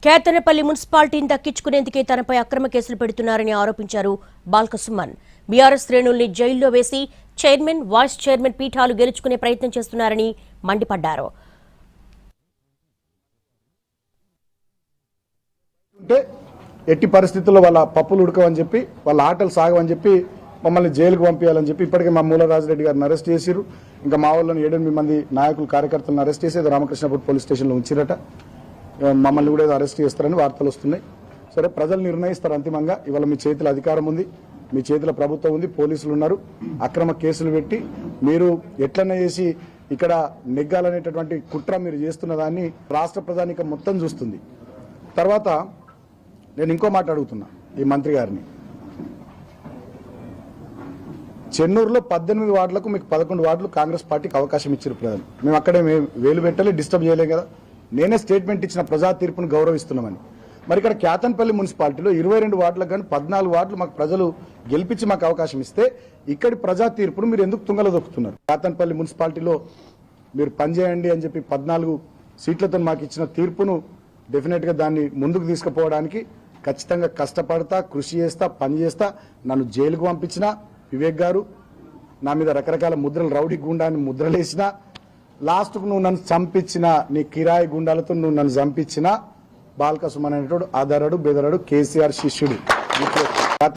కేతనపల్లి మున్సిపాలిటీని దక్కించుకునేందుకే తనపై అక్రమ కేసులు పెడుతున్నారని ఆరోపించారు బాల్క సుమన్. బీఆర్ఎస్ శ్రేణుల్ని జైల్లో వేసి చైర్మన్, వైస్ చైర్మన్ పీఠాలు గెలుచుకునే ప్రయత్నం చేస్తున్నారని మండిపడ్డారు. ఎట్టి పరిస్థితుల్లో వాళ్ళ పప్పులు ఉడకవని చెప్పి, వాళ్ళ ఆటలు సాగవని చెప్పి మమ్మల్ని జైలుకు పంపించాలని చెప్పి ఇప్పటికే మా మూలరాజరెడ్డి గారిని అరెస్ట్ చేసిరు. ఇంకా మా వాళ్ళని 7-8 మంది నాయకులు, కార్యకర్తలను అరెస్ట్ చేసి రామకృష్ణపూర్ పోలీస్ స్టేషన్లో ఉంచిరట. మమ్మల్ని కూడా ఏదో అరెస్ట్ చేస్తారని వార్తలు వస్తున్నాయి. సరే, ప్రజలు నిర్ణయిస్తారు అంతిమంగా. ఇవాళ మీ చేతిలో అధికారం ఉంది, మీ చేతిలో ప్రభుత్వం ఉంది, పోలీసులు ఉన్నారు. అక్రమ కేసులు పెట్టి మీరు ఎట్లనే చేసి ఇక్కడ నెగ్గాలనేటటువంటి కుట్ర మీరు చేస్తున్న దాన్ని రాష్ట్ర ప్రజానీకం మొత్తం చూస్తుంది. తర్వాత నేను ఇంకో మాట అడుగుతున్నా ఈ మంత్రి గారిని. చెన్నూరులో 18 వార్డులకు మీకు 11 వార్డులు కాంగ్రెస్ పార్టీకి అవకాశం ఇచ్చారు ప్రజలు. మేము అక్కడే వేలు పెట్టలే, డిస్టర్బ్ చేయలేం కదా. నేనే స్టేట్మెంట్ ఇచ్చిన ప్రజా తీర్పును గౌరవిస్తున్నామని. మరి ఇక్కడ కేతన్పల్లి మున్సిపాలిటీలో 22 వార్డులకు కానీ 14 వార్డులు మాకు ప్రజలు గెలిపించి మాకు అవకాశం ఇస్తే ఇక్కడి ప్రజా తీర్పును మీరు ఎందుకు తుంగలో దొక్కుతున్నారు? కేతన్పల్లి మున్సిపాలిటీలో మీరు పనిచేయండి అని చెప్పి 14 సీట్లతో మాకు ఇచ్చిన తీర్పును డెఫినెట్గా దాన్ని ముందుకు తీసుకుపోవడానికి ఖచ్చితంగా కష్టపడతా, కృషి చేస్తా, పని చేస్తా. నన్ను జైలుకు పంపించిన వివేక్ గారు, నా మీద రకరకాల ముద్రలు, రౌడీ గుండాన్ని ముద్రలేసిన, లాస్ట్కు నువ్వు నన్ను చంపించిన, నీ కిరాయి గుండాలతో నువ్వు నన్ను చంపించిన బాల్క సుమన్ అనేటోడు ఆధారాడు, బెదరాడు, కేసీఆర్ శిష్యుడు.